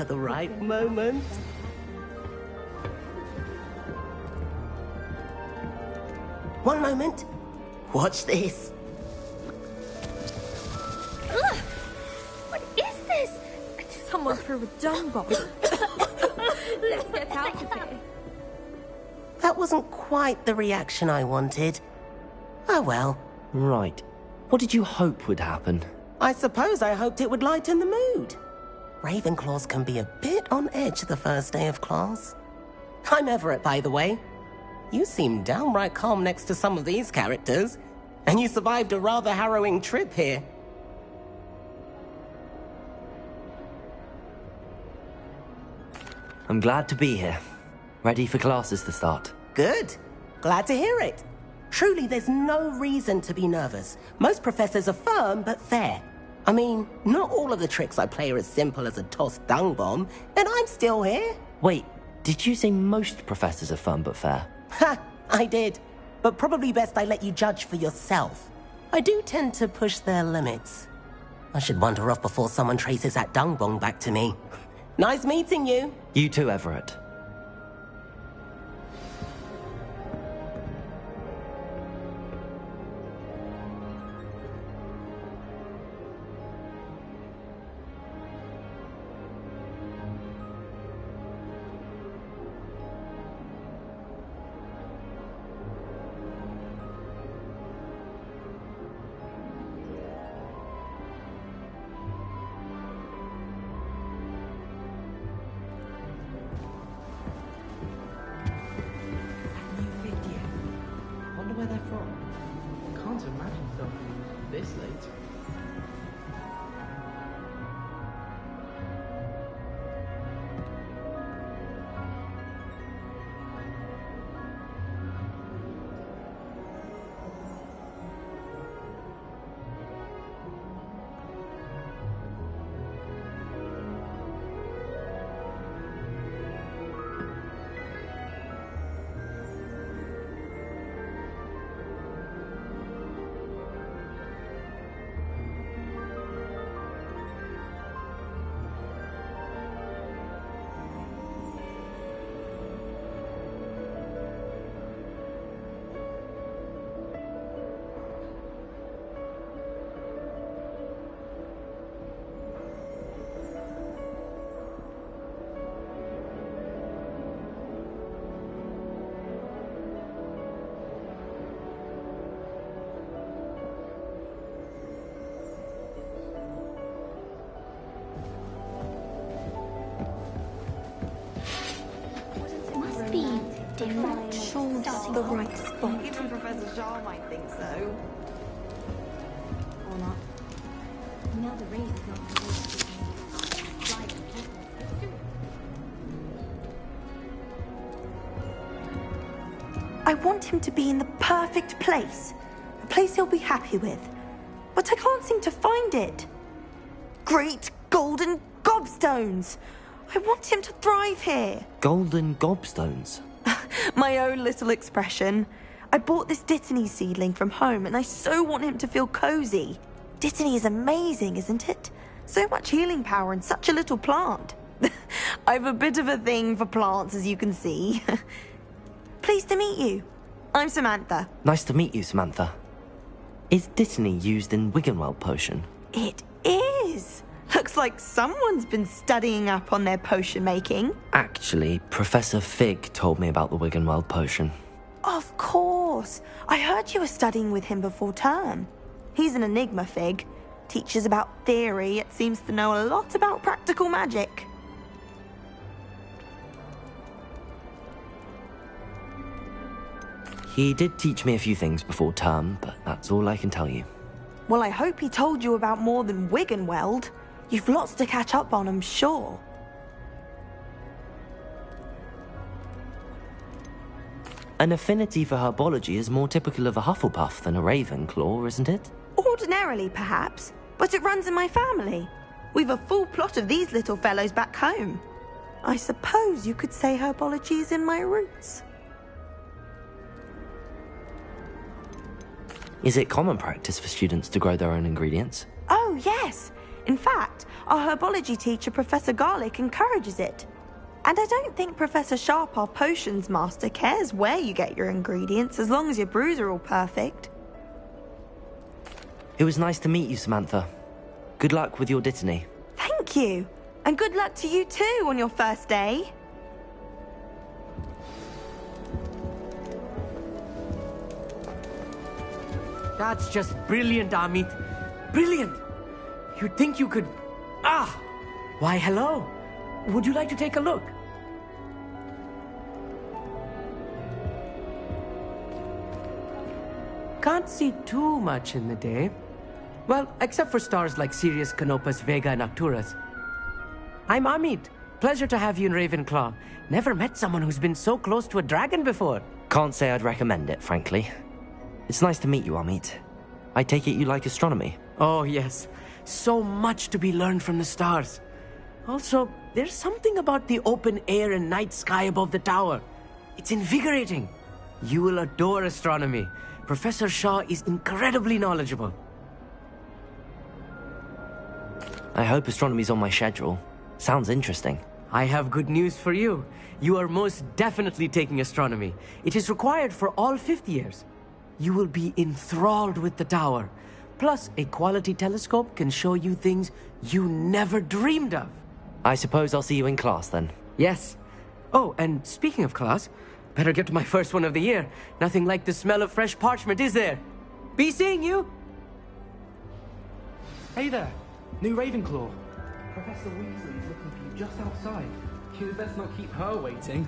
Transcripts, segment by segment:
for the right moment. One moment. Watch this. Ugh! What is this? Someone threw a dung bomb. Let's get out of here. That wasn't quite the reaction I wanted. Oh well. Right. What did you hope would happen? I suppose I hoped it would lighten the mood. Ravenclaws can be a bit on edge the first day of class. I'm Everett, by the way. You seem downright calm next to some of these characters, and you survived a rather harrowing trip here. I'm glad to be here. Ready for classes to start. Good. Glad to hear it. Truly, there's no reason to be nervous. Most professors are firm but fair. I mean, not all of the tricks I play are as simple as a tossed dung bomb, and I'm still here. Wait, did you say most professors are fun but fair? Ha! I did. But probably best I let you judge for yourself. I do tend to push their limits. I should wander off before someone traces that dung bomb back to me. Nice meeting you. You too, Everett. Where they're from. I can't imagine something this late. Different. Sean's the right spot. Even Professor Shaw might think so. Or not. Now the race is not the race. I want him to be in the perfect place. A place he'll be happy with. But I can't seem to find it. Great golden gobstones! I want him to thrive here. Golden gobstones? My own little expression. I bought this Dittany seedling from home and I so want him to feel cozy. Dittany is amazing, isn't it? So much healing power in such a little plant. I've a bit of a thing for plants, as you can see. Pleased to meet you. I'm Samantha. Nice to meet you, Samantha. Is Dittany used in Wiggenweld potion? It is. Looks like someone's been studying up on their potion making. Actually, Professor Fig told me about the Wiggenweld potion. Of course. I heard you were studying with him before term. He's an enigma, Fig. Teaches about theory, yet seems to know a lot about practical magic. He did teach me a few things before term, but that's all I can tell you. Well, I hope he told you about more than Wiggenweld. You've lots to catch up on, I'm sure. An affinity for herbology is more typical of a Hufflepuff than a Ravenclaw, isn't it? Ordinarily, perhaps, but it runs in my family. We've a full plot of these little fellows back home. I suppose you could say herbology is in my roots. Is it common practice for students to grow their own ingredients? Oh, yes. In fact, Our herbology teacher, Professor Garlick, encourages it. And I don't think Professor Sharp, our potions master, cares where you get your ingredients as long as your brews are all perfect. It was nice to meet you, Samantha. Good luck with your dittany. Thank you. And good luck to you too on your first day. That's just brilliant, Amit. Brilliant! You'd think you could... Ah! Why, hello. Would you like to take a look? Can't see too much in the day. Well, except for stars like Sirius, Canopus, Vega, and Arcturus. I'm Amit. Pleasure to have you in Ravenclaw. Never met someone who's been so close to a dragon before. Can't say I'd recommend it, frankly. It's nice to meet you, Amit. I take it you like astronomy? Oh, yes. So much to be learned from the stars. Also, there's something about the open air and night sky above the tower. It's invigorating. You will adore astronomy. Professor Shaw is incredibly knowledgeable. I hope astronomy's on my schedule. Sounds interesting. I have good news for you. You are most definitely taking astronomy. It is required for all fifth years. You will be enthralled with the tower. Plus, a quality telescope can show you things you never dreamed of. I suppose I'll see you in class then. Yes. Oh, and speaking of class, better get to my first one of the year. Nothing like the smell of fresh parchment, is there? Be seeing you! Hey there, new Ravenclaw. Professor Weasley is looking for you just outside. You'd best not keep her waiting.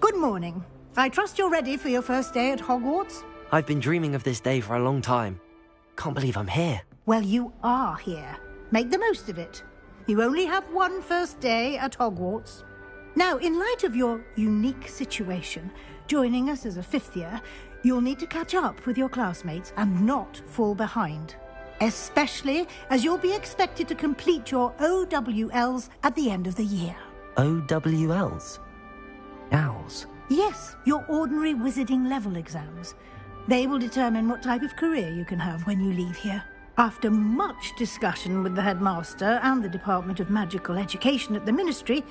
Good morning. I trust you're ready for your first day at Hogwarts? I've been dreaming of this day for a long time. Can't believe I'm here. Well, you are here. Make the most of it. You only have one first day at Hogwarts. Now, in light of your unique situation, joining us as a fifth year, you'll need to catch up with your classmates and not fall behind. Especially as you'll be expected to complete your OWLs at the end of the year. OWLs? Owls? Yes, your ordinary wizarding level exams. They will determine what type of career you can have when you leave here. After much discussion with the headmaster and the Department of Magical Education at the Ministry,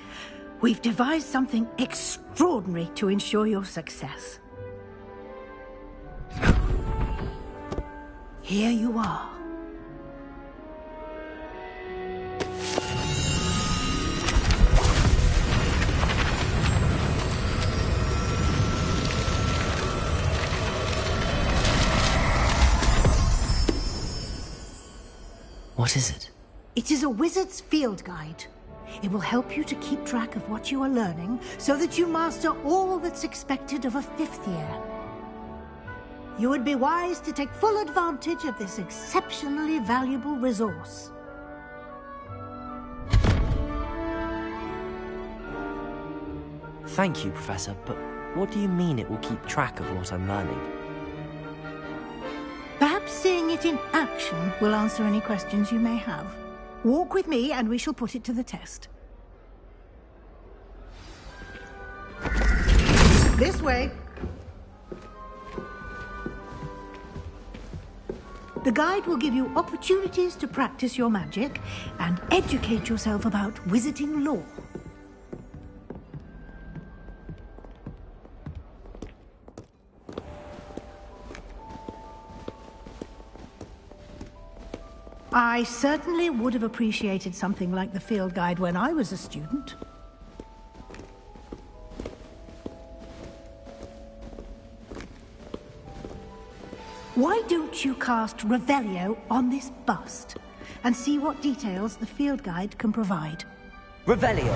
we've devised something extraordinary to ensure your success. Here you are. What is it? It is a wizard's field guide. It will help you to keep track of what you are learning so that you master all that's expected of a fifth year. You would be wise to take full advantage of this exceptionally valuable resource. Thank you, Professor, but what do you mean it will keep track of what I'm learning? Perhaps seeing it in action will answer any questions you may have. Walk with me and we shall put it to the test. This way. The guide will give you opportunities to practice your magic and educate yourself about wizarding lore. I certainly would have appreciated something like the field guide when I was a student. Why don't you cast Revelio on this bust and see what details the field guide can provide? Revelio!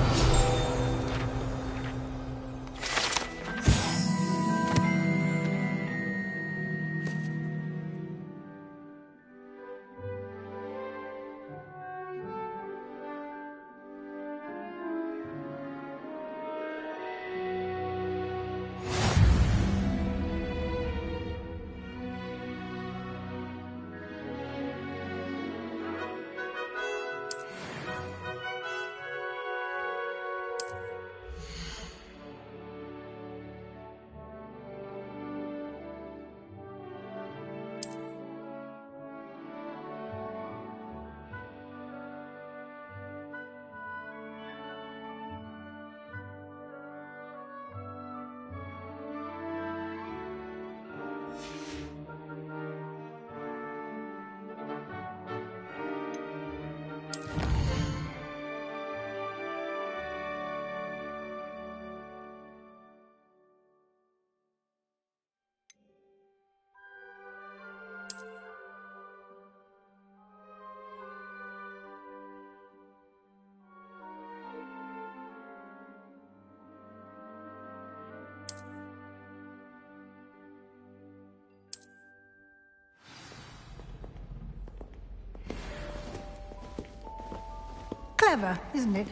Clever, isn't it?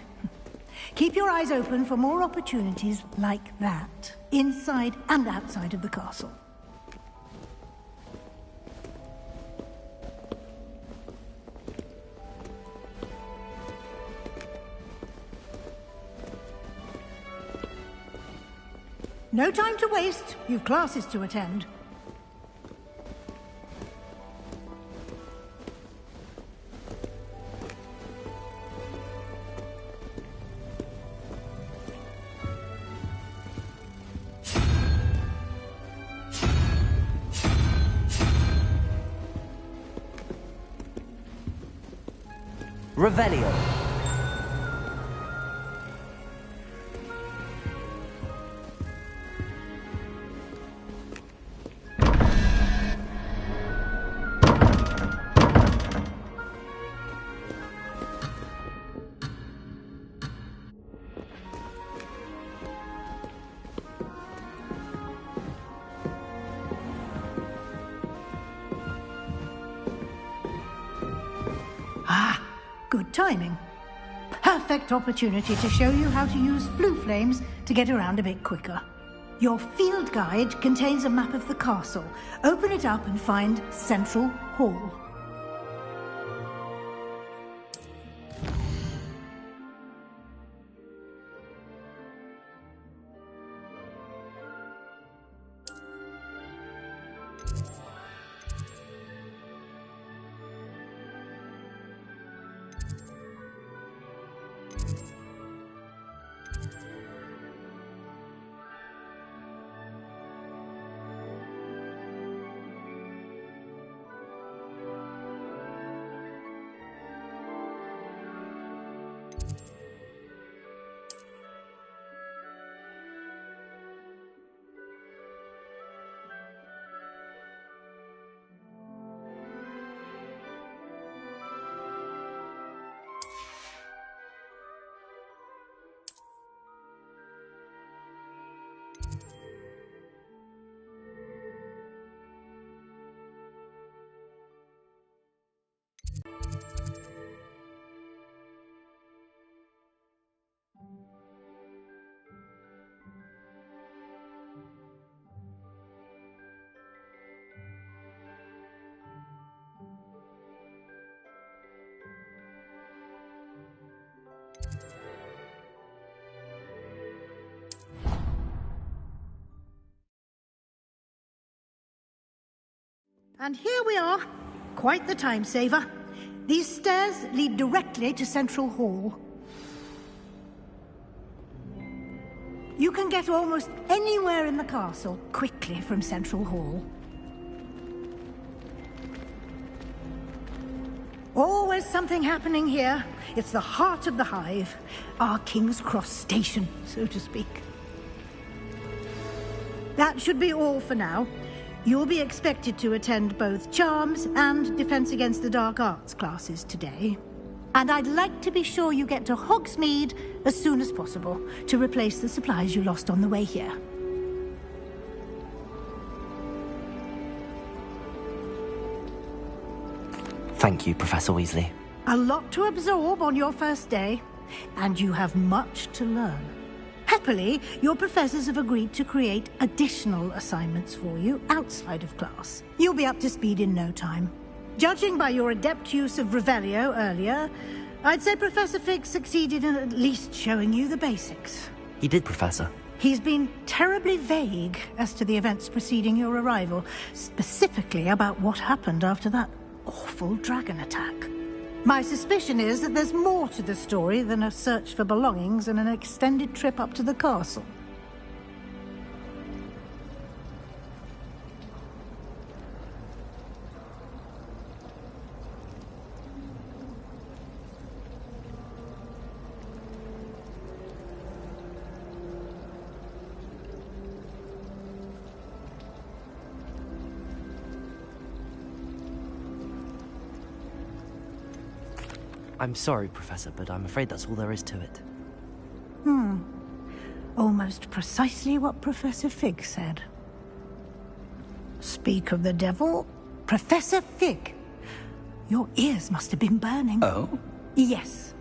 Keep your eyes open for more opportunities like that, inside and outside of the castle. No time to waste. You've classes to attend. Revelio. Good timing. Perfect opportunity to show you how to use blue flames to get around a bit quicker. Your field guide contains a map of the castle. Open it up and find Central Hall. And here we are. Quite the time saver. These stairs lead directly to Central Hall. You can get almost anywhere in the castle quickly from Central Hall. Always something happening here. It's the heart of the hive. Our King's Cross station, so to speak. That should be all for now. You'll be expected to attend both Charms and Defense Against the Dark Arts classes today. And I'd like to be sure you get to Hogsmeade as soon as possible to replace the supplies you lost on the way here. Thank you, Professor Weasley. A lot to absorb on your first day, and you have much to learn. Happily, your professors have agreed to create additional assignments for you outside of class. You'll be up to speed in no time. Judging by your adept use of Revelio earlier, I'd say Professor Fig succeeded in at least showing you the basics. He did, Professor. He's been terribly vague as to the events preceding your arrival, specifically about what happened after that awful dragon attack. My suspicion is that there's more to the story than a search for belongings and an extended trip up to the castle. I'm sorry, Professor, but I'm afraid that's all there is to it. Almost precisely what Professor Fig said. Speak of the devil, Professor Fig. Your ears must have been burning. Oh? Yes.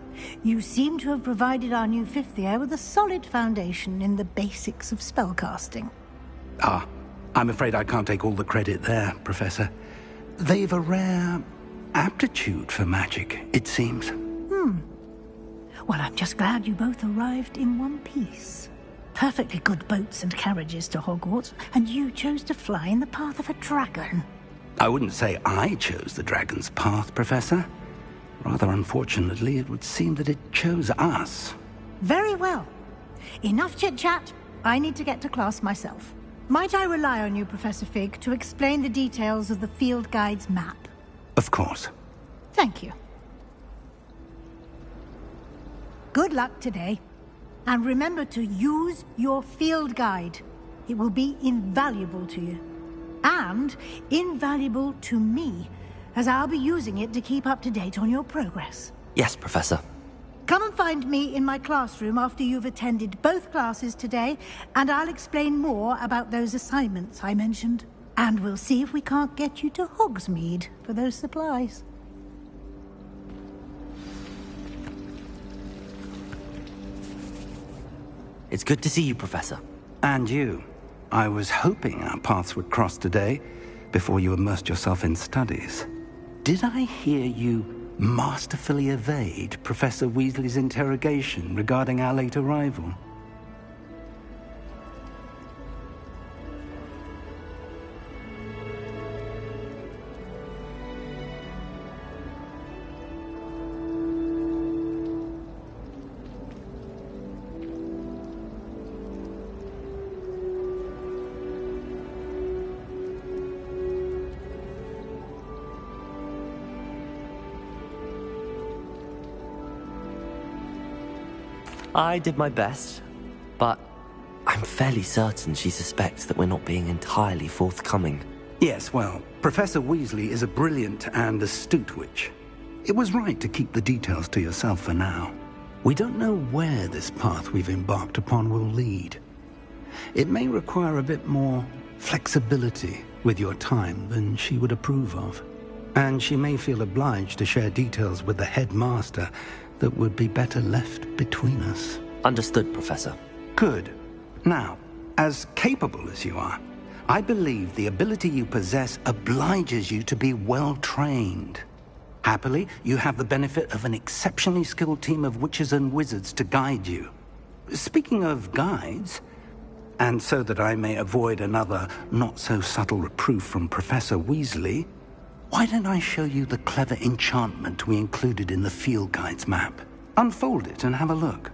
You seem to have provided our new fifth year with a solid foundation in the basics of spellcasting. Ah, I'm afraid I can't take all the credit there, Professor. They've a rare aptitude for magic, it seems. Well, I'm just glad you both arrived in one piece. Perfectly good boats and carriages to Hogwarts, and you chose to fly in the path of a dragon. I wouldn't say I chose the dragon's path, Professor. Rather unfortunately, it would seem that it chose us. Very well. Enough chit-chat. I need to get to class myself. Might I rely on you, Professor Fig, to explain the details of the field guide's map? Of course. Thank you. Good luck today. And remember to use your field guide. It will be invaluable to you. And invaluable to me, as I'll be using it to keep up to date on your progress. Yes, Professor. Come and find me in my classroom after you've attended both classes today, and I'll explain more about those assignments I mentioned. And we'll see if we can't get you to Hogsmeade for those supplies. It's good to see you, Professor. And you. I was hoping our paths would cross today, before you immersed yourself in studies. Did I hear you masterfully evade Professor Weasley's interrogation regarding our late arrival? I did my best, but I'm fairly certain she suspects that we're not being entirely forthcoming. Yes, well, Professor Weasley is a brilliant and astute witch. It was right to keep the details to yourself for now. We don't know where this path we've embarked upon will lead. It may require a bit more flexibility with your time than she would approve of. And she may feel obliged to share details with the headmaster that would be better left between us. Understood, Professor. Good. Now, as capable as you are, I believe the ability you possess obliges you to be well trained. Happily, you have the benefit of an exceptionally skilled team of witches and wizards to guide you. Speaking of guides, and so that I may avoid another not-so-subtle reproof from Professor Weasley, why don't I show you the clever enchantment we included in the field guide's map? Unfold it and have a look.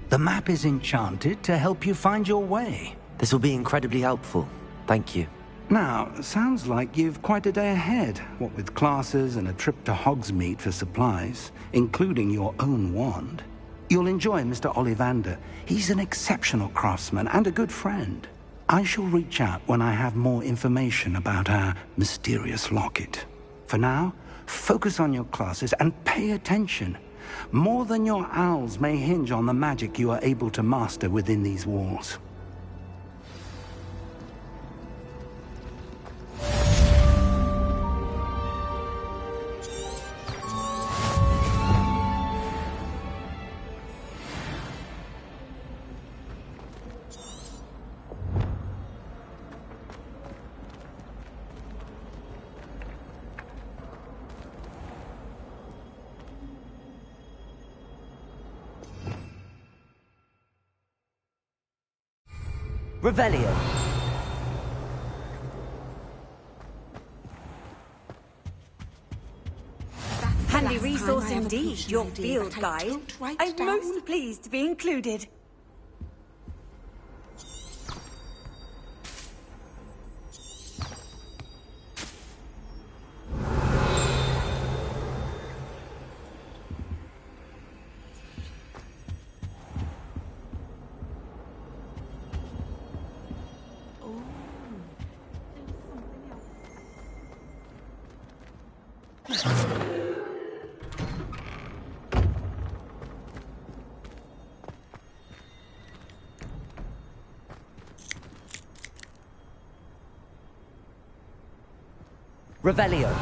The map is enchanted to help you find your way. This will be incredibly helpful. Thank you. Now, sounds like you've quite a day ahead, what with classes and a trip to Hogsmeade for supplies, including your own wand. You'll enjoy Mr. Ollivander. He's an exceptional craftsman and a good friend. I shall reach out when I have more information about our mysterious locket. For now, focus on your classes and pay attention. More than your owls may hinge on the magic you are able to master within these walls. Revelio. Handy resource indeed, your field guide. I'm most pleased to be included. Revelio.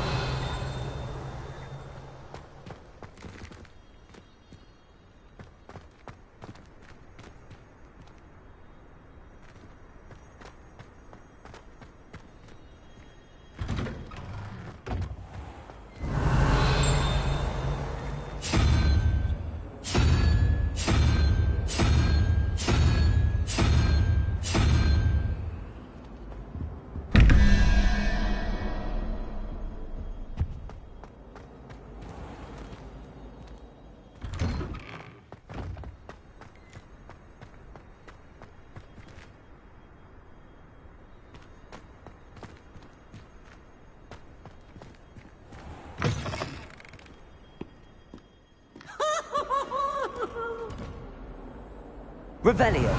Revelio.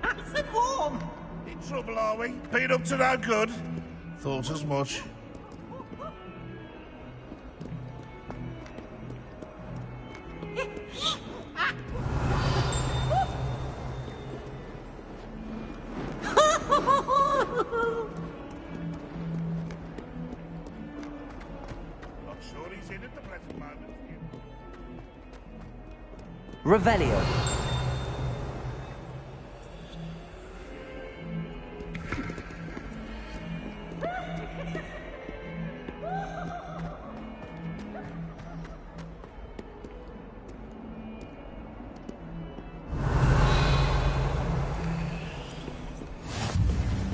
Nice and warm. In trouble, are we? Been up to no good? Thought as much. Not sure he's in at the present moment. Revelio.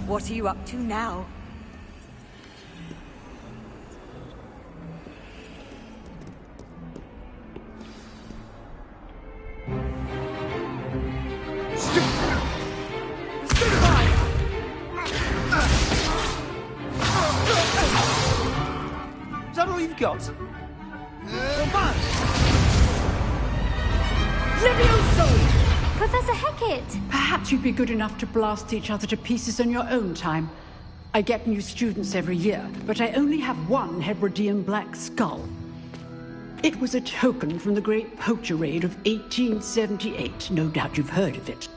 What are you up to now? Is that all you've got? Professor Hecat! Perhaps you'd be good enough to blast each other to pieces on your own time. I get new students every year, but I only have one Hebridean black skull. It was a token from the Great Poacher Raid of 1878. No doubt you've heard of it.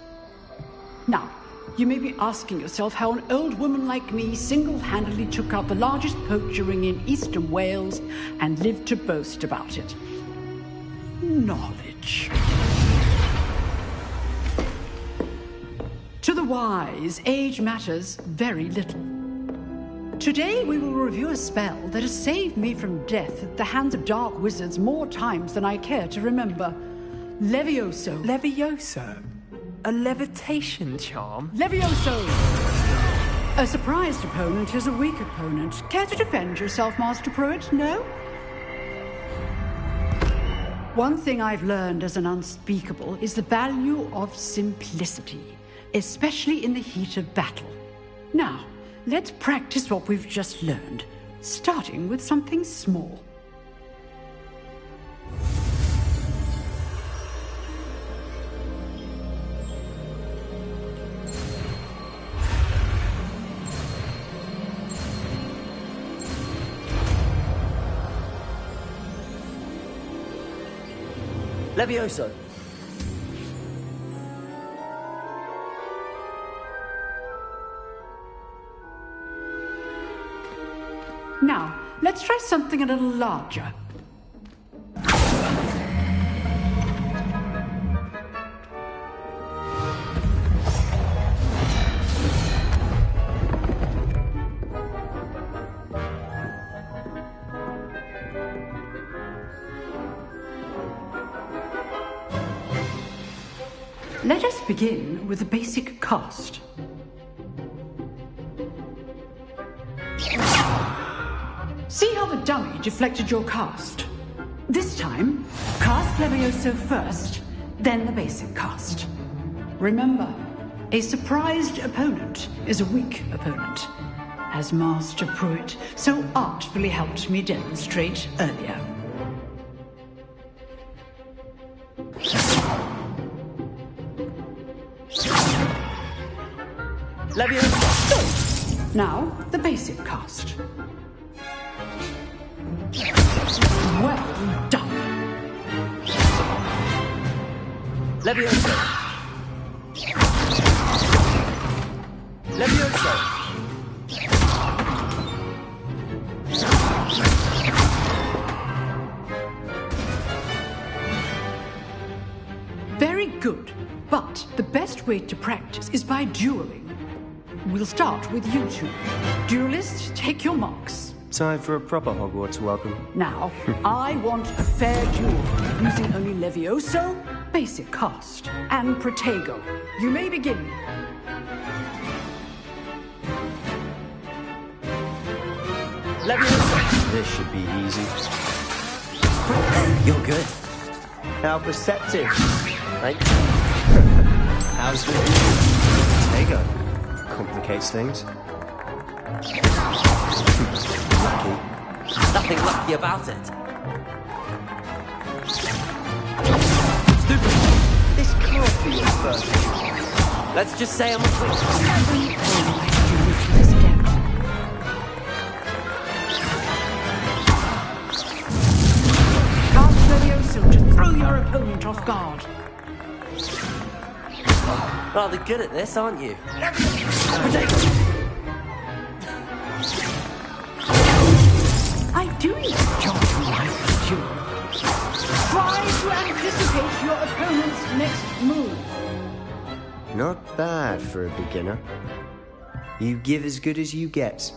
Now, you may be asking yourself how an old woman like me single-handedly took out the largest poacher ring in eastern Wales and lived to boast about it. Knowledge. To the wise, age matters very little. Today we will review a spell that has saved me from death at the hands of dark wizards more times than I care to remember. Levioso. Levioso? A levitation charm? Levioso! A surprised opponent is a weak opponent. Care to defend yourself, Master Pruitt? No? One thing I've learned as an unspeakable is the value of simplicity, especially in the heat of battle. Now, let's practice what we've just learned, starting with something small. Levioso. Now, let's try something a little larger. Let us begin with the basic cast. See how the dummy deflected your cast? This time, cast Levioso first, then the basic cast. Remember, a surprised opponent is a weak opponent, as Master Pruitt so artfully helped me demonstrate earlier. Levioso. Now, the basic cast. Well done. Levioso. Levioso. Very good. But the best way to practice is by dueling. We'll start with you two. Duelists, take your marks. Time for a proper Hogwarts welcome. Now, I want a fair duel, using only Levioso, basic cast, and Protego. You may begin. Levioso. This should be easy. You're good. How perceptive. Thanks. How's the Protego? Complicates things. Lucky. Nothing lucky about it. Stupid. This can't be your first. Let's just say I'm a quick. Cast Levioso to throw your opponent off guard. Rather good at this, aren't you? I do enjoy my duel. Try to anticipate your opponent's next move. Not bad for a beginner. You give as good as you get.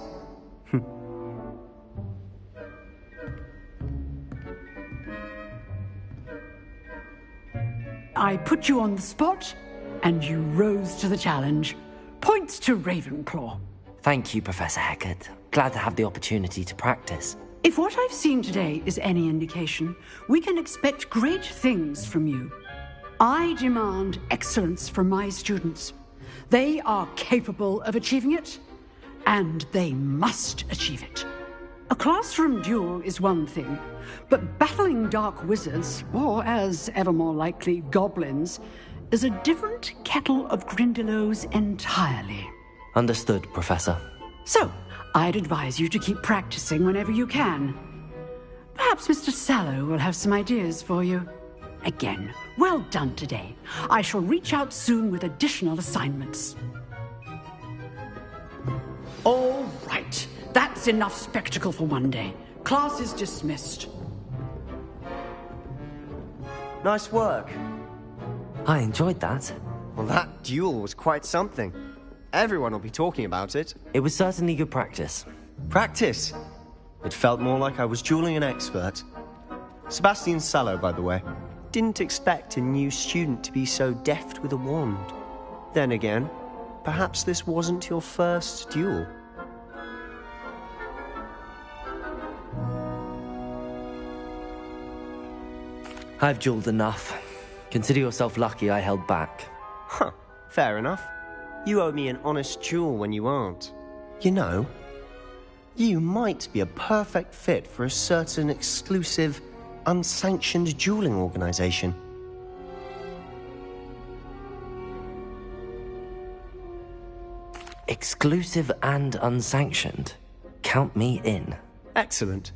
I put you on the spot, and you rose to the challenge. Points to Ravenclaw. Thank you, Professor Hecat. Glad to have the opportunity to practice. If what I've seen today is any indication, we can expect great things from you. I demand excellence from my students. They are capable of achieving it, and they must achieve it. A classroom duel is one thing, but battling dark wizards, or as ever more likely, goblins, is a different kettle of Grindylows entirely. Understood, Professor. So, I'd advise you to keep practicing whenever you can. Perhaps Mr. Sallow will have some ideas for you. Again, well done today. I shall reach out soon with additional assignments. All right. That's enough spectacle for one day. Class is dismissed. Nice work. I enjoyed that. Well, that duel was quite something. Everyone will be talking about it. It was certainly good practice. Practice? It felt more like I was dueling an expert. Sebastian Sallow, by the way. Didn't expect a new student to be so deft with a wand. Then again, perhaps this wasn't your first duel. I've dueled enough. Consider yourself lucky I held back. Huh, fair enough. You owe me an honest duel when you aren't. You know, you might be a perfect fit for a certain exclusive, unsanctioned dueling organization. Exclusive and unsanctioned. Count me in. Excellent.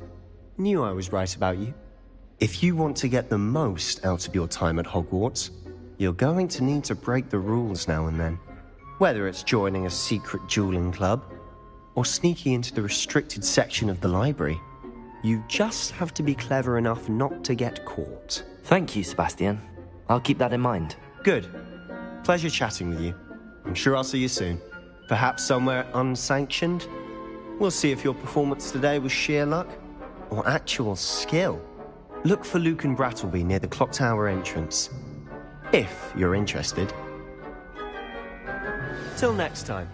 Knew I was right about you. If you want to get the most out of your time at Hogwarts, you're going to need to break the rules now and then. Whether it's joining a secret dueling club, or sneaking into the restricted section of the library, you just have to be clever enough not to get caught. Thank you, Sebastian. I'll keep that in mind. Good. Pleasure chatting with you. I'm sure I'll see you soon. Perhaps somewhere unsanctioned? We'll see if your performance today was sheer luck, or actual skill. Look for Luke and Brattleby near the clock tower entrance. If you're interested. Till next time.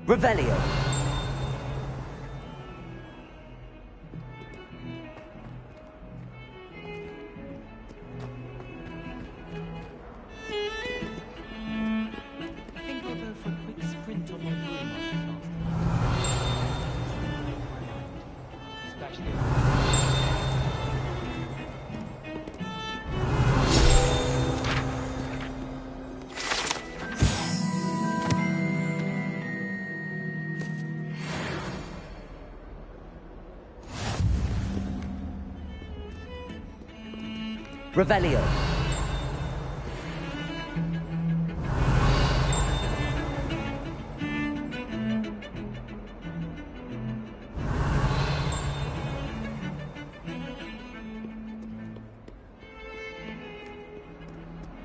Revelio. I think I'll go for a quick sprint on my broom after Revelio.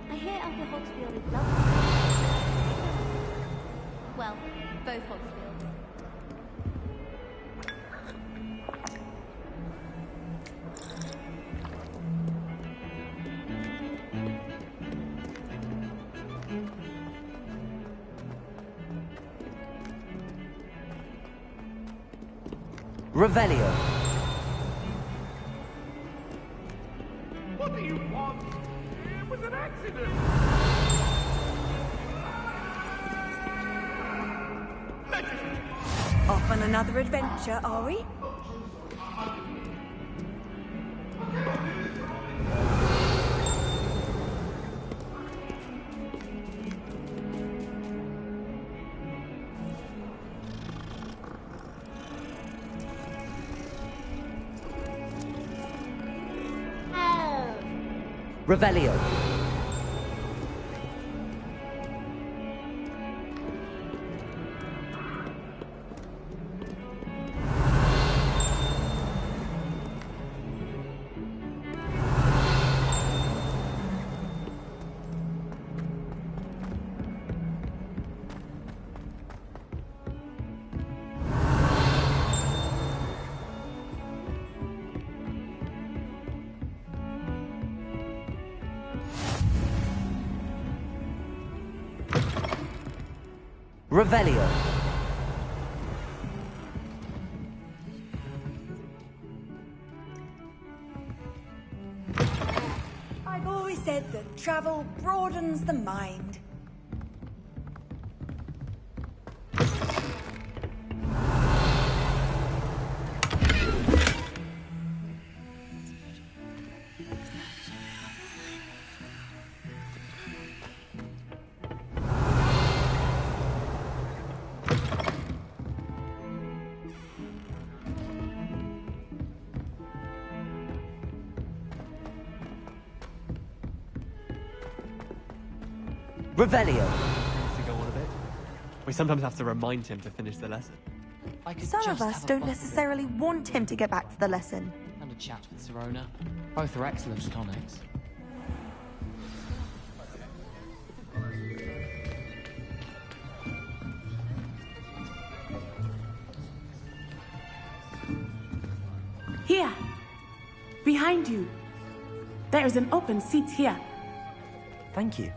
I hear Uncle Hogsfield is lovely. Well, both Hogsfields. Revelio. What do you want? It was an accident. Off on another adventure, are we? Revelio. Revelio. I've always said that travel broadens the mind. Revelio. To go on a bit. We sometimes have to remind him to finish the lesson. Some of us don't necessarily want him to get back to the lesson. And a chat with Serona. Both are excellent tonics. Here. Behind you. There is an open seat here. Thank you.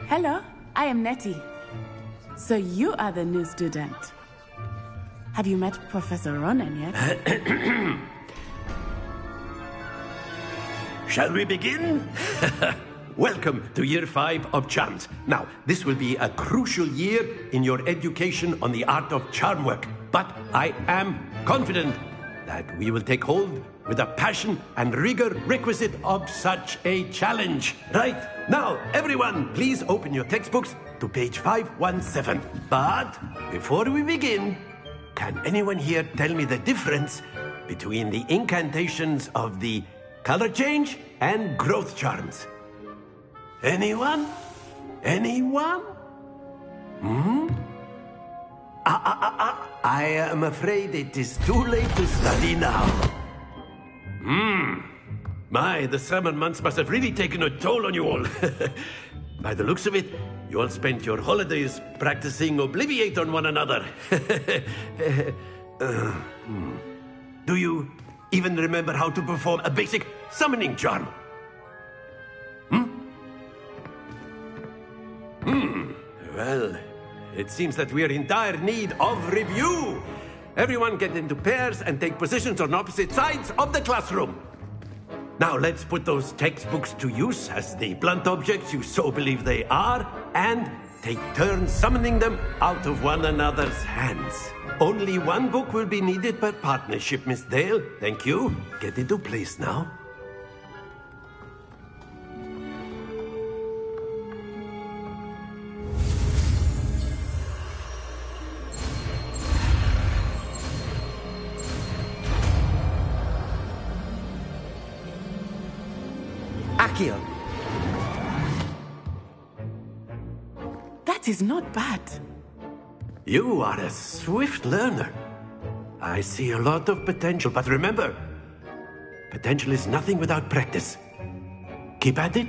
Hello, I am Nettie. So you are the new student. Have you met Professor Ronan yet? Shall we begin? Welcome to Year 5 of Charms. Now, this will be a crucial year in your education on the art of charm work. But I am confident that we will take hold with the passion and rigor requisite of such a challenge. Right, now, everyone, please open your textbooks to page 517. But before we begin, can anyone here tell me the difference between the incantations of the color change and growth charms? Anyone? Anyone? I am afraid it is too late to study now. My, the summer months must have really taken a toll on you all. By the looks of it, you all spent your holidays practicing Obliviate on one another. Do you even remember how to perform a basic summoning charm? Well, it seems that we are in dire need of review. Everyone get into pairs and take positions on opposite sides of the classroom. Now let's put those textbooks to use as the blunt objects you so believe they are, and take turns summoning them out of one another's hands. Only one book will be needed per partnership, Miss Dale. Thank you. Get into place now. Accio. That is not bad. You are a swift learner. I see a lot of potential, but remember, potential is nothing without practice. Keep at it.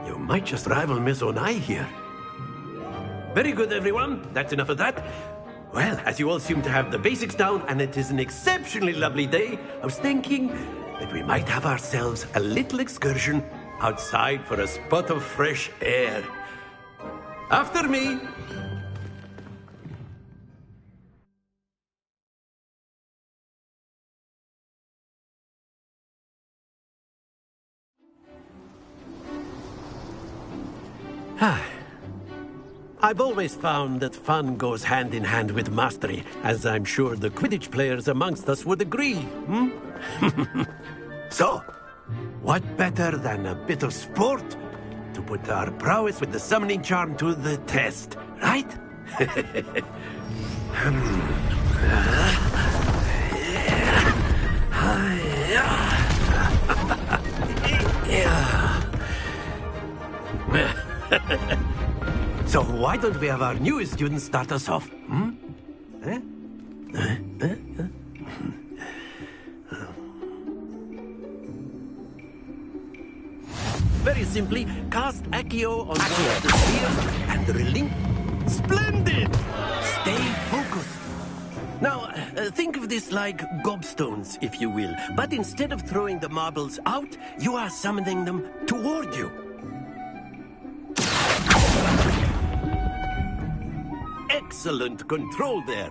You might just rival Miss Onai here. Very good, everyone. That's enough of that. Well, as you all seem to have the basics down, and it is an exceptionally lovely day, I was thinking that we might have ourselves a little excursion outside for a spot of fresh air. After me. I've always found that fun goes hand in hand with mastery, as I'm sure the Quidditch players amongst us would agree. So, what better than a bit of sport to put our prowess with the summoning charm to the test, right? So why don't we have our newest student start us off? Very simply, cast Accio on one of the spheres and relinquish. Splendid! Stay focused. Now, think of this like gobstones, if you will. But instead of throwing the marbles out, you are summoning them toward you. Excellent control there.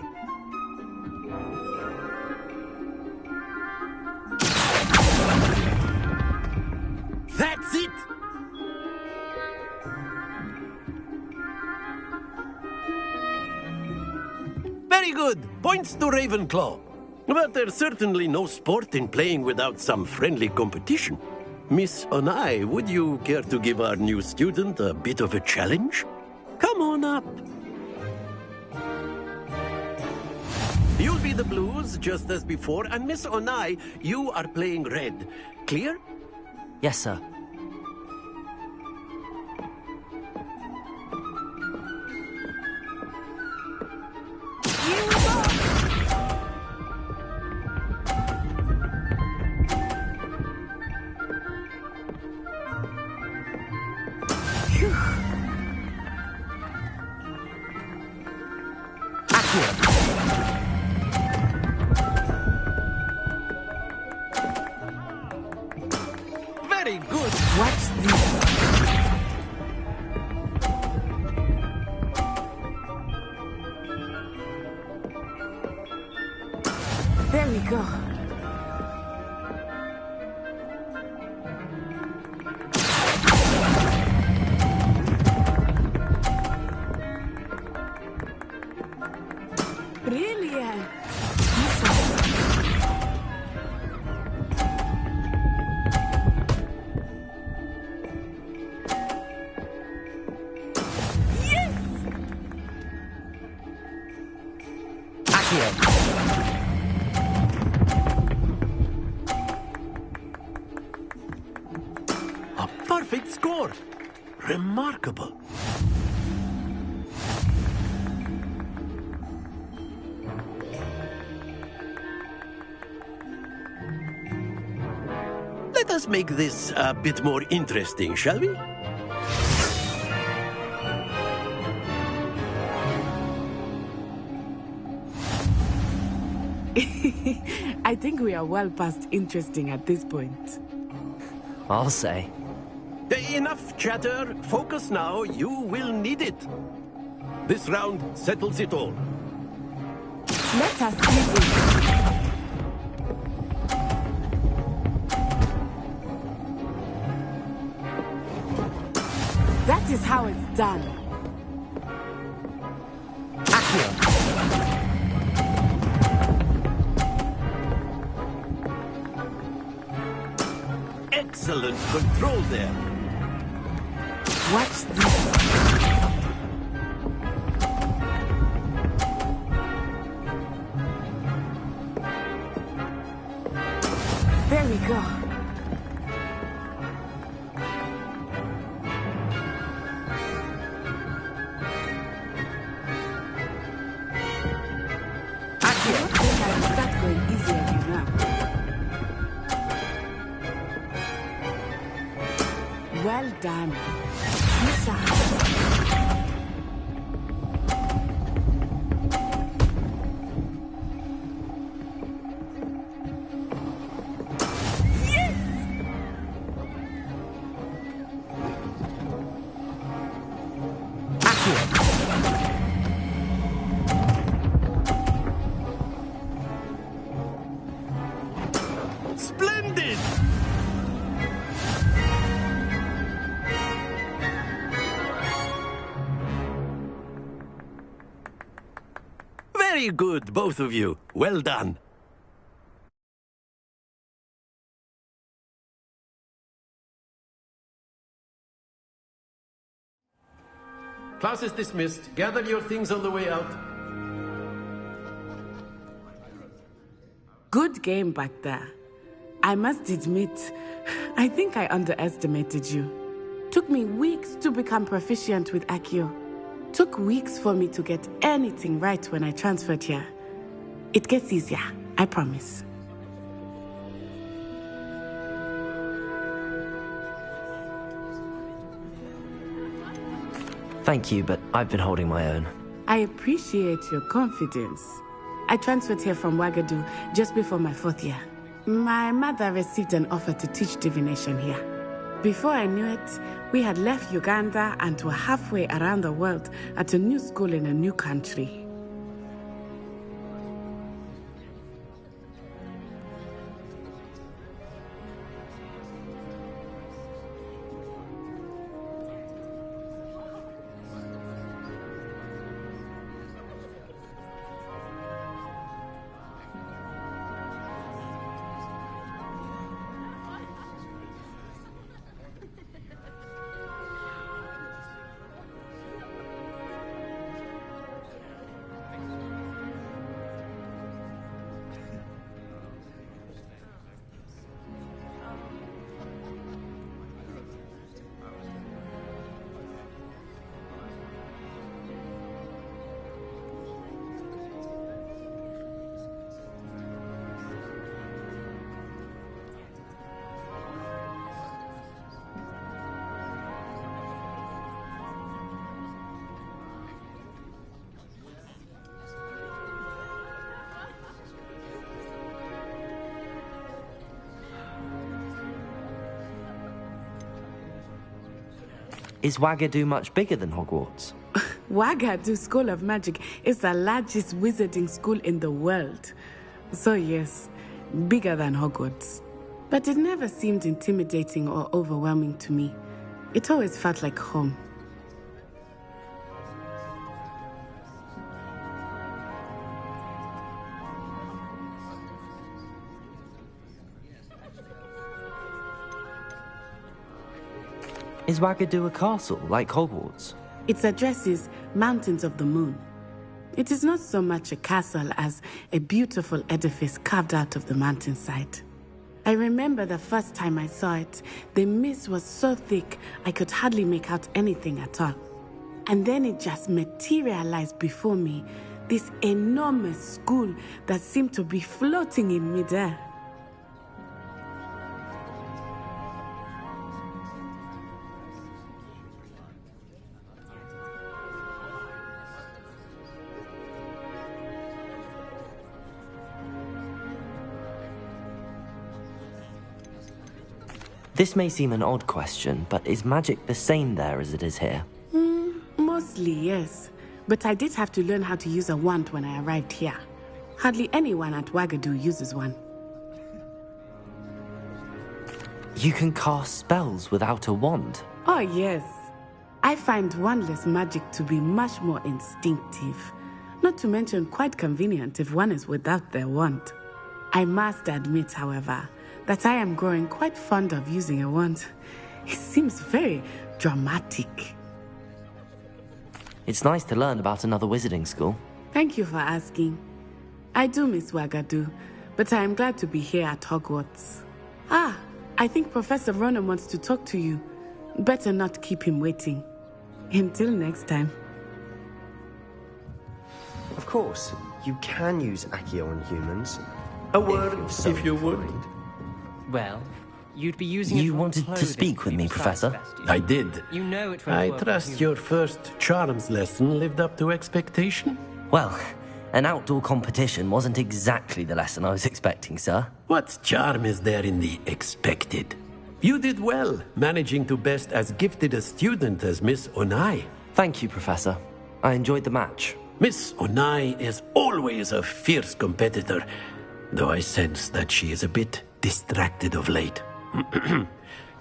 That's it! Very good. Points to Ravenclaw. But there's certainly no sport in playing without some friendly competition. Miss Onai, would you care to give our new student a bit of a challenge? Come on up. You'll be the blues, just as before, and Miss Onai, you are playing red. Clear? Yes, sir. Very good. Watch this. There we go. Brilliant. A perfect score. Remarkable. Let us make this a bit more interesting, shall we? I think we are well past interesting at this point. I'll say. Enough chatter. Focus now. You will need it. This round settles it all. Let us see this. That is how it's done. Excellent control there. Watch this. There we go. I don't think I will start going easy on you now. Well done. Splendid! Very good, both of you. Well done. Class is dismissed. Gather your things on the way out. Good game back there. I must admit, I think I underestimated you. Took me weeks to become proficient with Accio. Took weeks for me to get anything right when I transferred here. It gets easier, I promise. Thank you, but I've been holding my own. I appreciate your confidence. I transferred here from Wagadu just before my 4th year. My mother received an offer to teach divination here. Before I knew it, we had left Uganda and were halfway around the world at a new school in a new country. Is Wagadu much bigger than Hogwarts? Wagadu School of Magic is the largest wizarding school in the world. So yes, bigger than Hogwarts. But it never seemed intimidating or overwhelming to me. It always felt like home. Is Wagadu a castle, like Hogwarts? Its address is Mountains of the Moon. It is not so much a castle as a beautiful edifice carved out of the mountainside. I remember the first time I saw it, the mist was so thick I could hardly make out anything at all. And then it just materialized before me, this enormous school that seemed to be floating in midair. This may seem an odd question, but is magic the same there as it is here? Mostly, yes. But I did have to learn how to use a wand when I arrived here. Hardly anyone at Wagadu uses one. You can cast spells without a wand? Oh, yes. I find wandless magic to be much more instinctive. Not to mention quite convenient if one is without their wand. I must admit, however, that I am growing quite fond of using a wand. It seems very dramatic. It's nice to learn about another wizarding school. Thank you for asking. I do miss Wagadu, but I am glad to be here at Hogwarts. Ah, I think Professor Ronan wants to talk to you. Better not keep him waiting. Until next time. Of course, you can use Accio on humans. A word, if you would. Well, you'd be using it You for wanted to clothing speak with me, besides Professor? vesties. I did. You know it won't I work with trust humans. your first charms lesson lived up to expectation. Well, an outdoor competition wasn't exactly the lesson I was expecting, sir. What charm is there in the expected? You did well, managing to best as gifted a student as Miss Onai. Thank you, Professor. I enjoyed the match. Miss Onai is always a fierce competitor, though I sense that she is a bit distracted of late.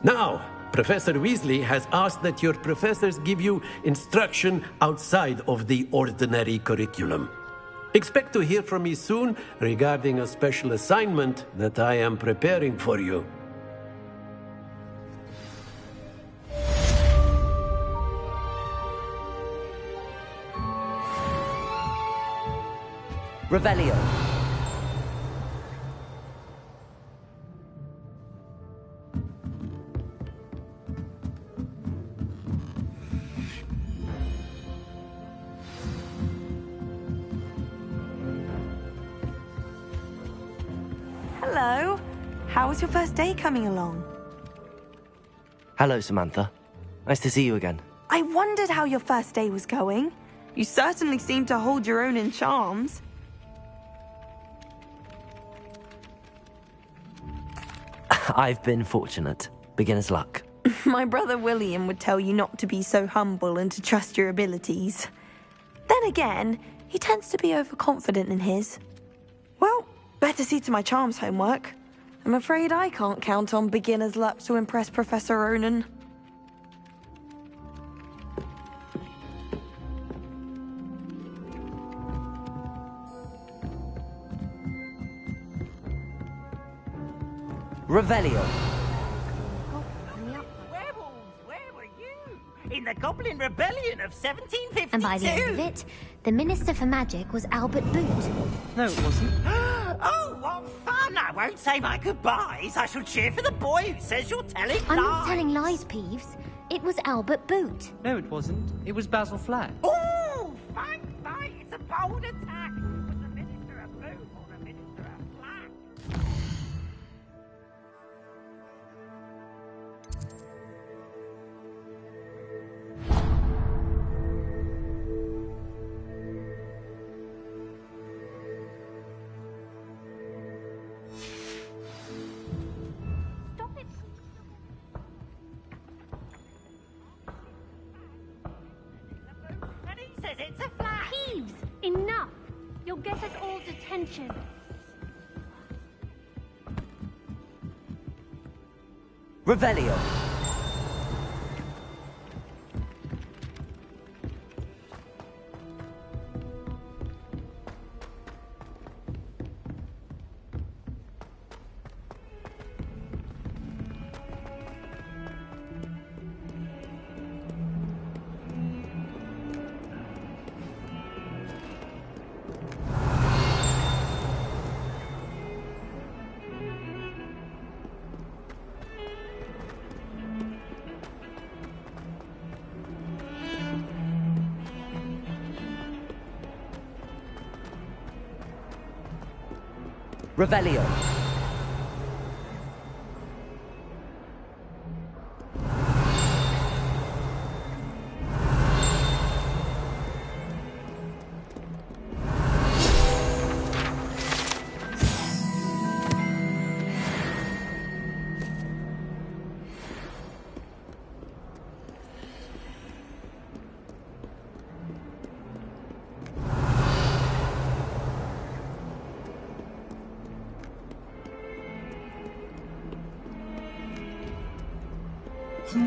Now, Professor Weasley has asked that your professors give you instruction outside of the ordinary curriculum. Expect to hear from me soon regarding a special assignment that I am preparing for you. Revelio. Hello. How was your first day coming along? Hello, Samantha. Nice to see you again. I wondered how your first day was going. You certainly seem to hold your own in charms. I've been fortunate. Beginner's luck. My brother William would tell you not to be so humble and to trust your abilities. Then again, he tends to be overconfident in his. Well, better see to my charms homework. I'm afraid I can't count on beginner's luck to impress Professor Ronan. Revelio. Where were you? In the Goblin Rebellion of 1752. And by the end of it, the Minister for Magic was Albert Boot. No, it wasn't. Oh, what fun! I won't say my goodbyes. I shall cheer for the boy who says you're telling lies. I'm not telling lies, Peeves. It was Albert Boot. No, it wasn't. It was Basil Flack. Oh, fight! It's a bold attack. Was the Minister a boot or the Minister a flag? It's a flat. Peeves! Enough! You'll get us all detention. Revelio. Revelio.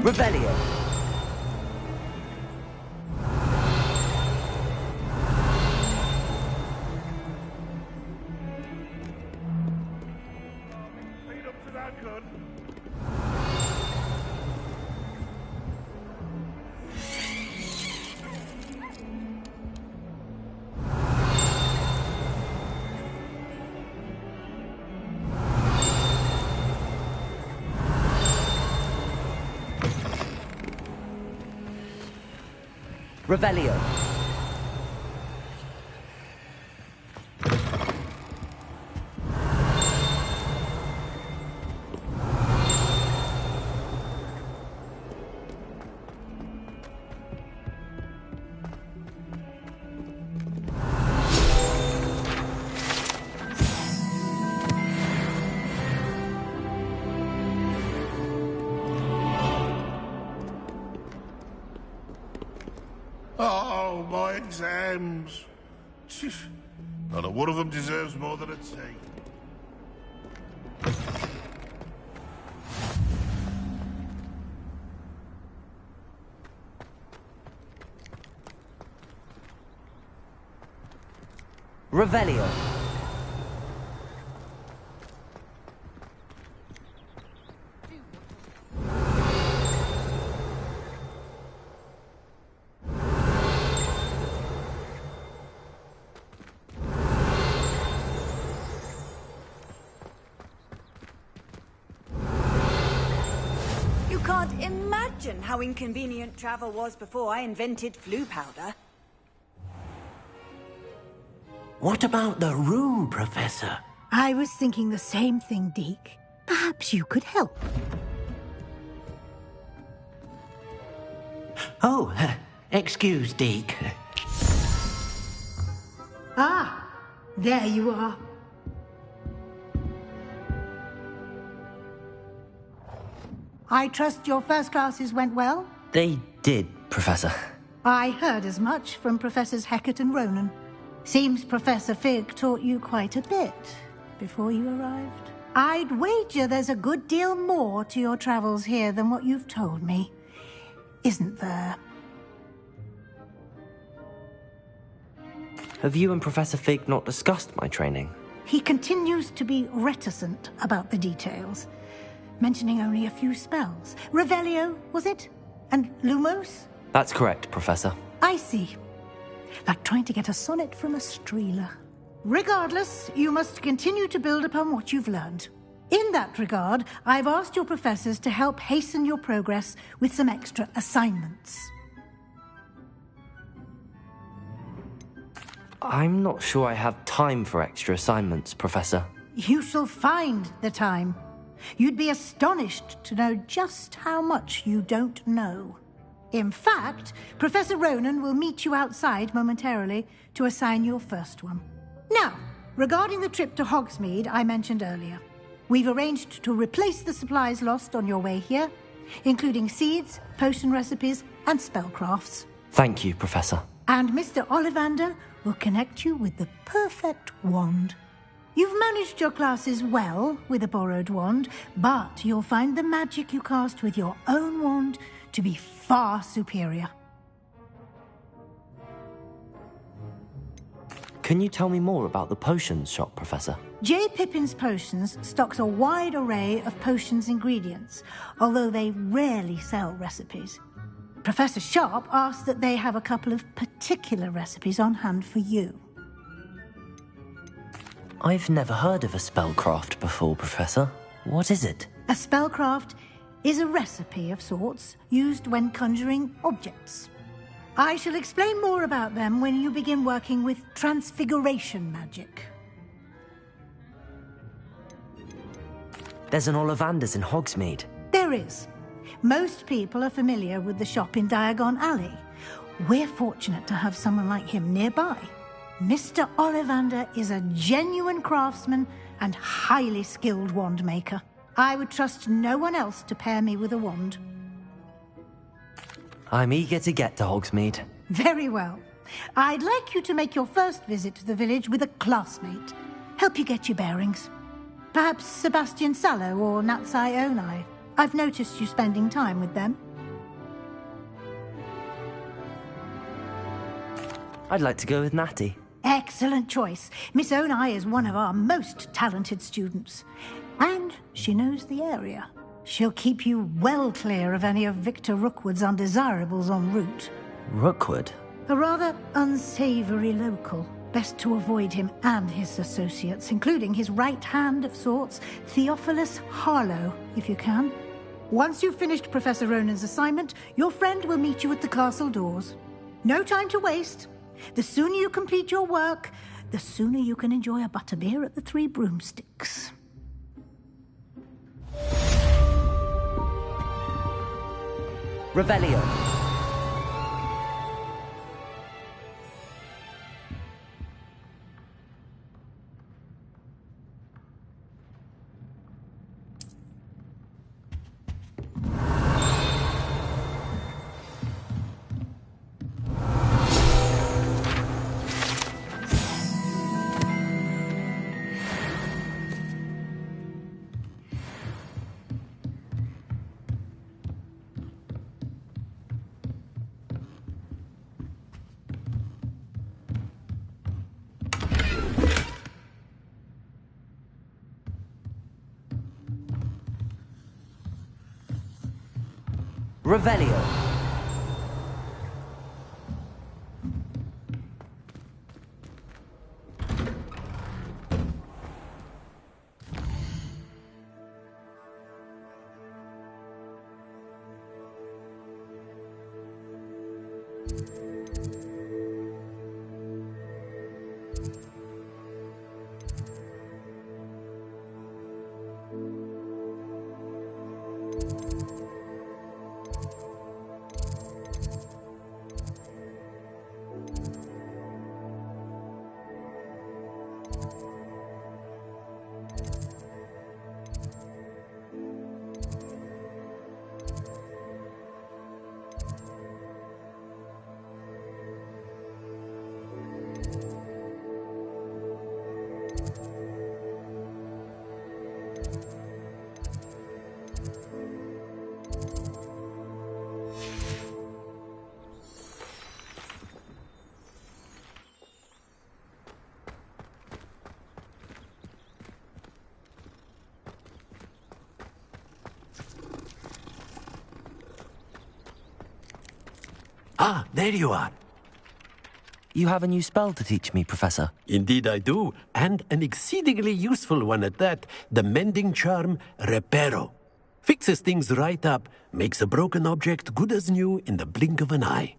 Revelio. Lead up to that good. Revelio. Oh, my exams. Not a one of them deserves more than a T. Revelio. You can't imagine how inconvenient travel was before I invented flu powder. What about the room, Professor? I was thinking the same thing, Deke. Perhaps you could help. Oh, excuse, Deke. Ah, there you are. I trust your first classes went well? They did, Professor. I heard as much from Professors Hecat and Ronan. Seems Professor Fig taught you quite a bit before you arrived. I'd wager there's a good deal more to your travels here than what you've told me. Isn't there? Have you and Professor Fig not discussed my training? He continues to be reticent about the details, mentioning only a few spells. Revelio, was it? And Lumos? That's correct, Professor. I see. Like trying to get a sonnet from a streeler. Regardless, you must continue to build upon what you've learned. In that regard, I've asked your professors to help hasten your progress with some extra assignments. I'm not sure I have time for extra assignments, Professor. You shall find the time. You'd be astonished to know just how much you don't know. In fact, Professor Ronan will meet you outside momentarily to assign your first one. Now, regarding the trip to Hogsmeade I mentioned earlier, we've arranged to replace the supplies lost on your way here, including seeds, potion recipes, and spellcrafts. Thank you, Professor. And Mr. Ollivander will connect you with the perfect wand. You've managed your classes well with a borrowed wand, but you'll find the magic you cast with your own wand to be far superior. Can you tell me more about the potions shop, Professor? J. Pippin's Potions stocks a wide array of potions ingredients, although they rarely sell recipes. Professor Sharp asked that they have a couple of particular recipes on hand for you. I've never heard of a spellcraft before, Professor. What is it? A spellcraft is a recipe of sorts used when conjuring objects. I shall explain more about them when you begin working with transfiguration magic. There's an Ollivander's in Hogsmeade. There is. Most people are familiar with the shop in Diagon Alley. We're fortunate to have someone like him nearby. Mr. Ollivander is a genuine craftsman and highly skilled wand maker. I would trust no one else to pair me with a wand. I'm eager to get to Hogsmeade. Very well. I'd like you to make your first visit to the village with a classmate. Help you get your bearings. Perhaps Sebastian Sallow or Natsai Onai. I've noticed you spending time with them. I'd like to go with Natty. Excellent choice. Miss Onai is one of our most talented students. And she knows the area. She'll keep you well clear of any of Victor Rookwood's undesirables en route. Rookwood? A rather unsavory local. Best to avoid him and his associates, including his right hand of sorts, Theophilus Harlow, if you can. Once you've finished Professor Ronan's assignment, your friend will meet you at the castle doors. No time to waste. The sooner you complete your work, the sooner you can enjoy a butterbeer at the Three Broomsticks. Revelio. Revelio. Ah, there you are. You have a new spell to teach me, Professor. Indeed I do, and an exceedingly useful one at that. The mending charm, Reparo. Fixes things right up, makes a broken object good as new in the blink of an eye.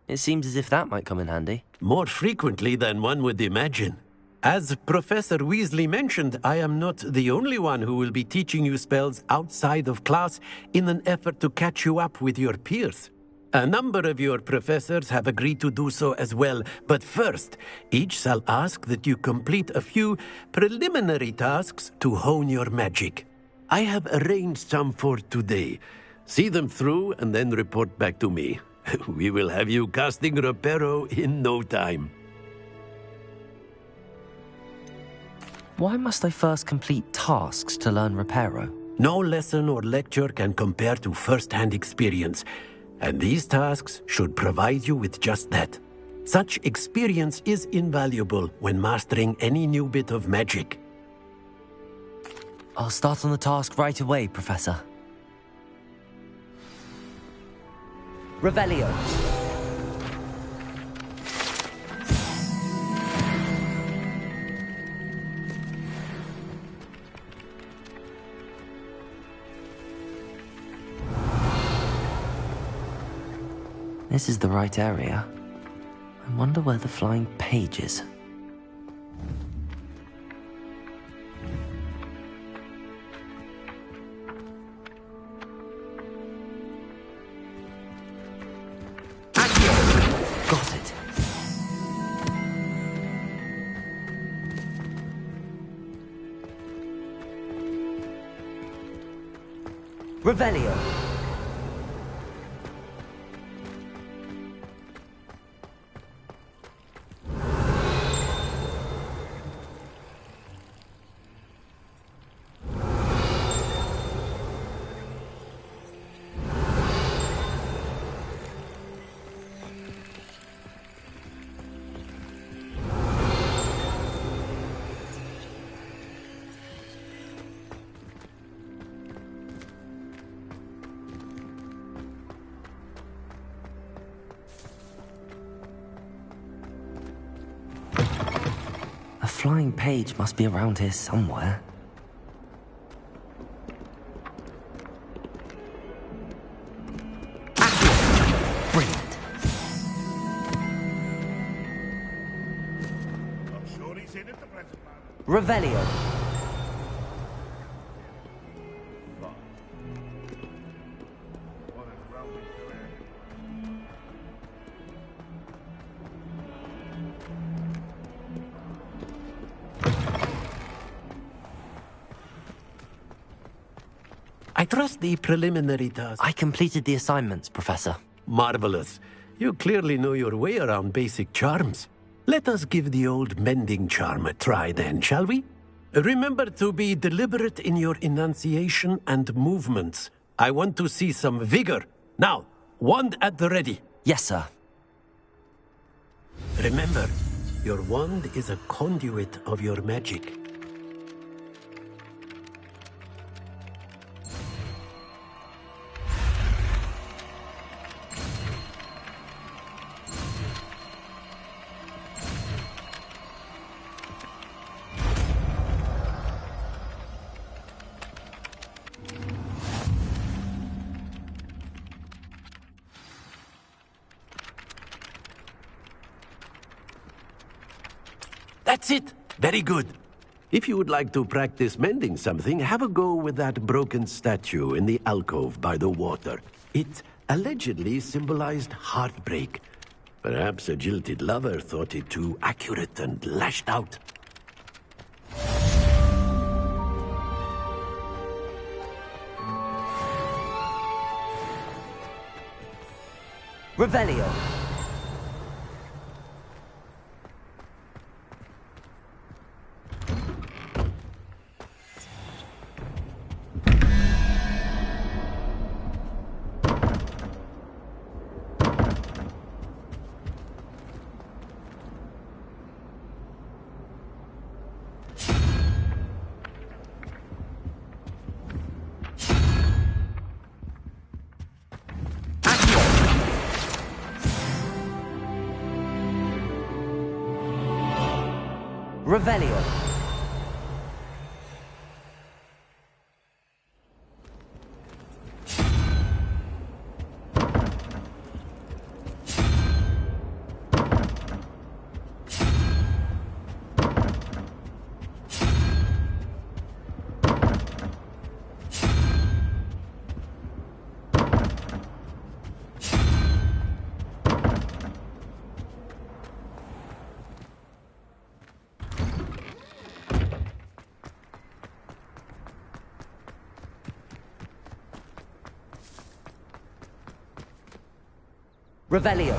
It seems as if that might come in handy. More frequently than one would imagine. As Professor Weasley mentioned, I am not the only one who will be teaching you spells outside of class in an effort to catch you up with your peers. A number of your professors have agreed to do so as well, but first, each shall ask that you complete a few preliminary tasks to hone your magic. I have arranged some for today. See them through and then report back to me. We will have you casting Reparo in no time. Why must I first complete tasks to learn Reparo? No lesson or lecture can compare to first-hand experience, and these tasks should provide you with just that. Such experience is invaluable when mastering any new bit of magic. I'll start on the task right away, Professor. Revelio. This is the right area. I wonder where the flying page is. Got it. Revelio. A flying page must be around here somewhere. Brilliant. I'm sure he's in at the present moment. Revelio. I trust the preliminary task. I completed the assignments, Professor. Marvelous. You clearly know your way around basic charms. Let us give the old mending charm a try then, shall we? Remember to be deliberate in your enunciation and movements. I want to see some vigor. Now, wand at the ready. Yes, sir. Remember, your wand is a conduit of your magic. That's it! Very good. If you would like to practice mending something, have a go with that broken statue in the alcove by the water. It allegedly symbolized heartbreak. Perhaps a jilted lover thought it too accurate and lashed out. Revelio. Revelio. Revelio.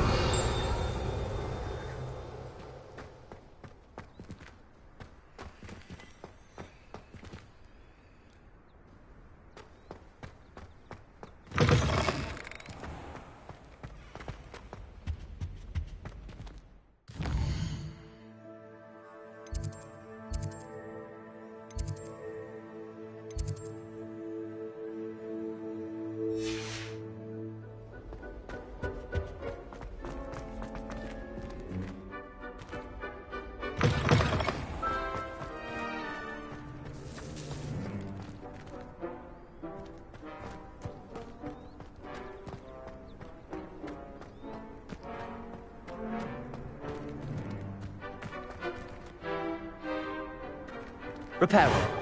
Repairing.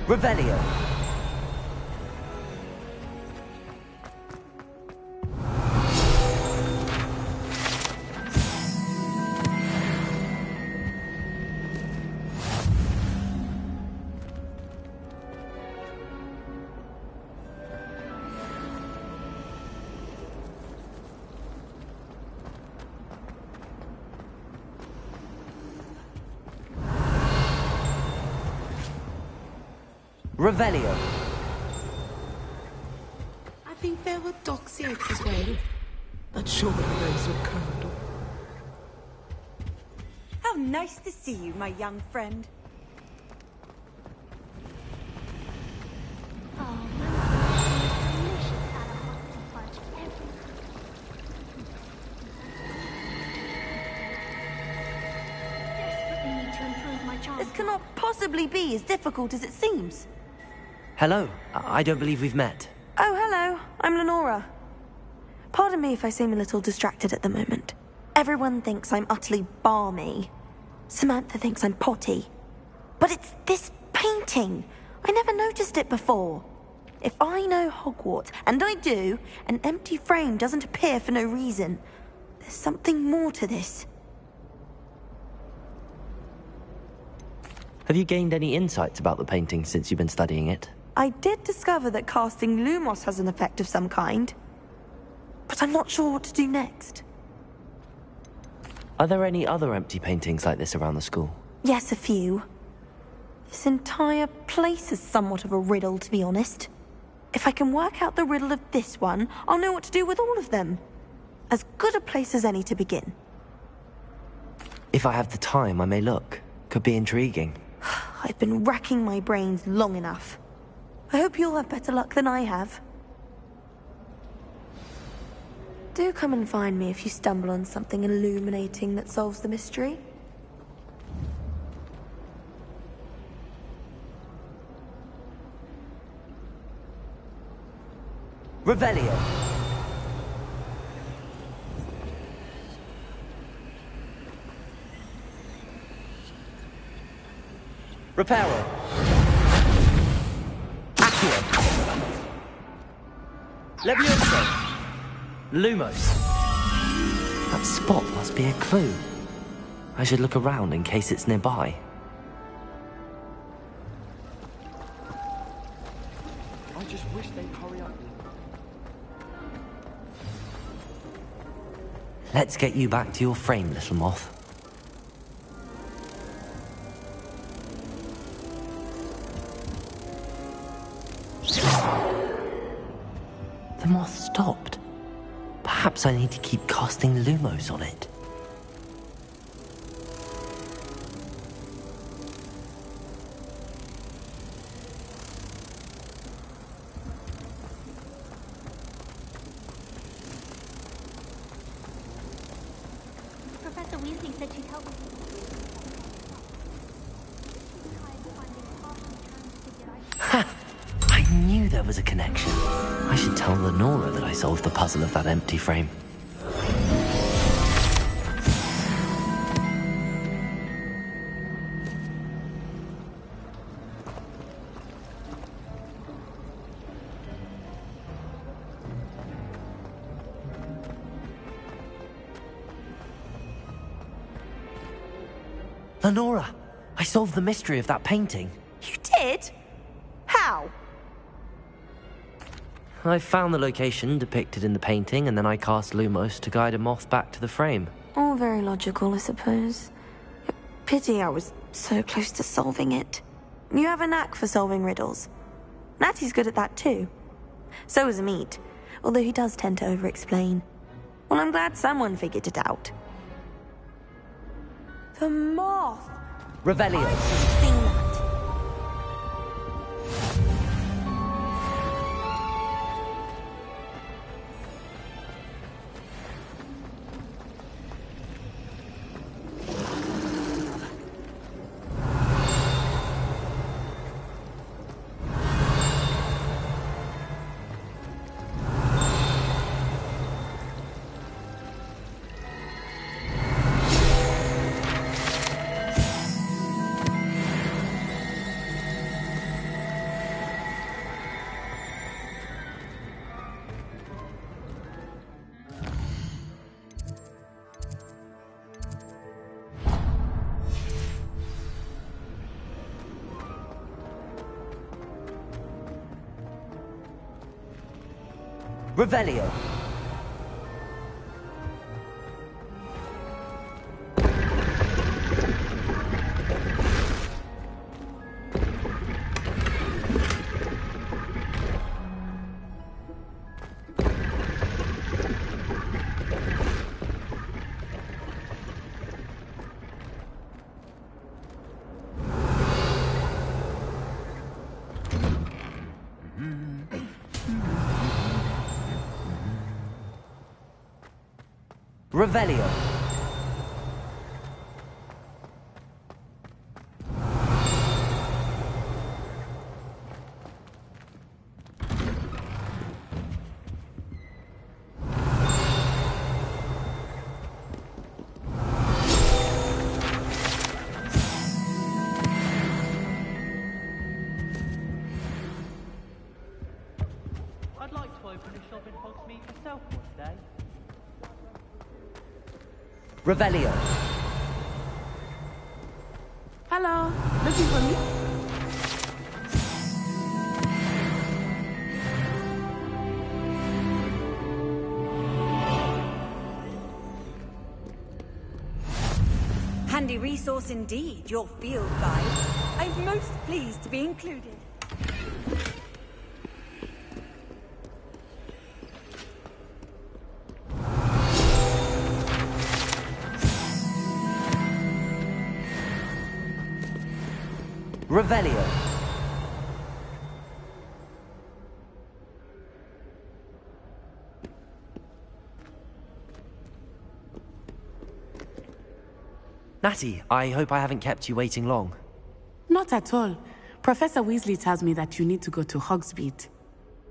Revelio. Revelio. I think there were doxiates as well. Not sure what those would candle. How nice to see you, my young friend. This cannot possibly be as difficult as it seems. Hello. I don't believe we've met. Oh, hello. I'm Lenora. Pardon me if I seem a little distracted at the moment. Everyone thinks I'm utterly balmy. Samantha thinks I'm potty. But it's this painting. I never noticed it before. If I know Hogwarts, and I do, an empty frame doesn't appear for no reason. There's something more to this. Have you gained any insights about the painting since you've been studying it? I did discover that casting Lumos has an effect of some kind. But I'm not sure what to do next. Are there any other empty paintings like this around the school? Yes, a few. This entire place is somewhat of a riddle, to be honest. If I can work out the riddle of this one, I'll know what to do with all of them. As good a place as any to begin. If I have the time, I may look. Could be intriguing. I've been racking my brains long enough. I hope you'll have better luck than I have. Do come and find me if you stumble on something illuminating that solves the mystery. Revelio. Reparo. Accio. Levioso. Lumos. That spot must be a clue. I should look around in case it's nearby. I just wish they'd hurry up. Let's get you back to your frame, little moth. The moth stopped. Perhaps I need to keep casting Lumos on it. Professor Weasley said she'd help me. Ha! I knew there was a connection. I should tell Lenora that I solved the puzzle of that empty frame. Lenora, I solved the mystery of that painting. You did? How? I found the location depicted in the painting, and then I cast Lumos to guide a moth back to the frame. All very logical, I suppose. Pity I was so close to solving it. You have a knack for solving riddles. Natty's good at that too. So is Amit, although he does tend to over-explain. Well, I'm glad someone figured it out. The moth! Revelio. Sing that. Revelio. Revelio. I'd like to open a shop in Hogsmeade myself one day. Revelio. Hello, looking for me? Handy resource indeed, your field guide. I'm most pleased to be included. Revelio. Natty, I hope I haven't kept you waiting long. Not at all. Professor Weasley tells me that you need to go to Hogsmeade.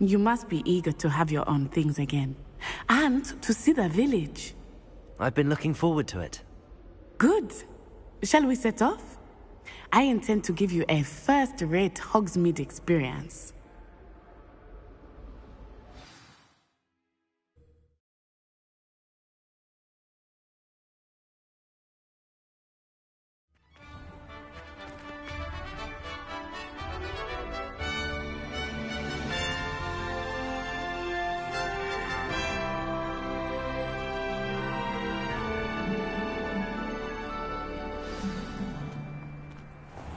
You must be eager to have your own things again. And to see the village. I've been looking forward to it. Good. Shall we set off? I intend to give you a first-rate Hogsmeade experience.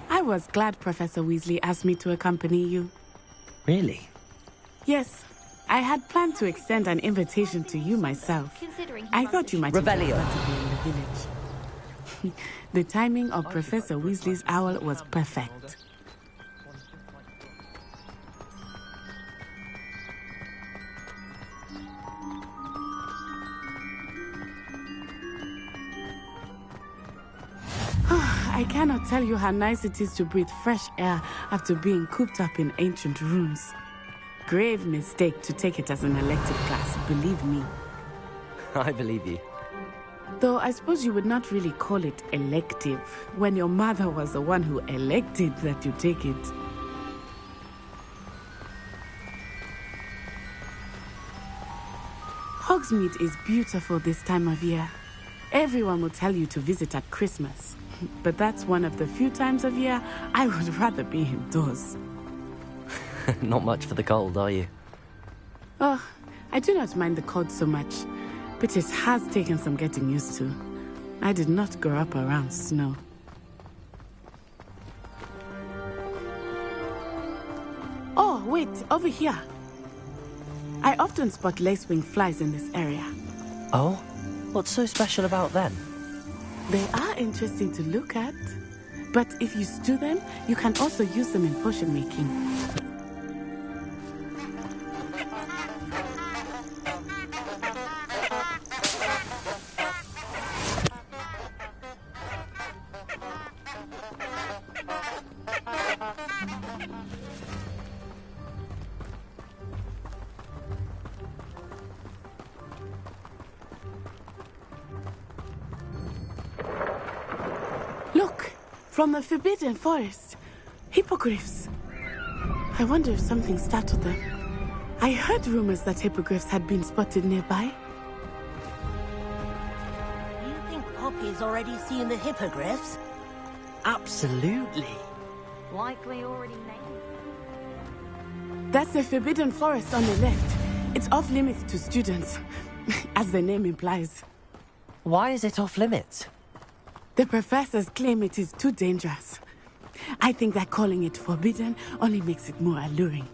I was glad Professor Weasley asked me to accompany you. Really? Yes. I had planned to extend an invitation to you myself. I thought you might Revelio. prefer to be in the village. The timing of Professor Weasley's owl was perfect. I cannot tell you how nice it is to breathe fresh air after being cooped up in ancient rooms. Grave mistake to take it as an elective class, believe me. I believe you. Though I suppose you would not really call it elective when your mother was the one who elected that you take it. Hogsmeade is beautiful this time of year. Everyone will tell you to visit at Christmas. But that's one of the few times of year I would rather be indoors. Not much for the cold, are you? Oh, I do not mind the cold so much, but it has taken some getting used to. I did not grow up around snow. Oh, wait, over here. I often spot lacewing flies in this area. Oh? What's so special about them? They are interesting to look at, but if you stew them, you can also use them in potion making. Look, from the Forbidden Forest. Hippogriffs. I wonder if something startled them. I heard rumors that hippogriffs had been spotted nearby. Do you think Poppy's already seen the hippogriffs? Absolutely. Likely already named. That's the Forbidden Forest on the left. It's off limits to students, as the name implies. Why is it off limits? The professors claim it is too dangerous. I think that calling it forbidden only makes it more alluring.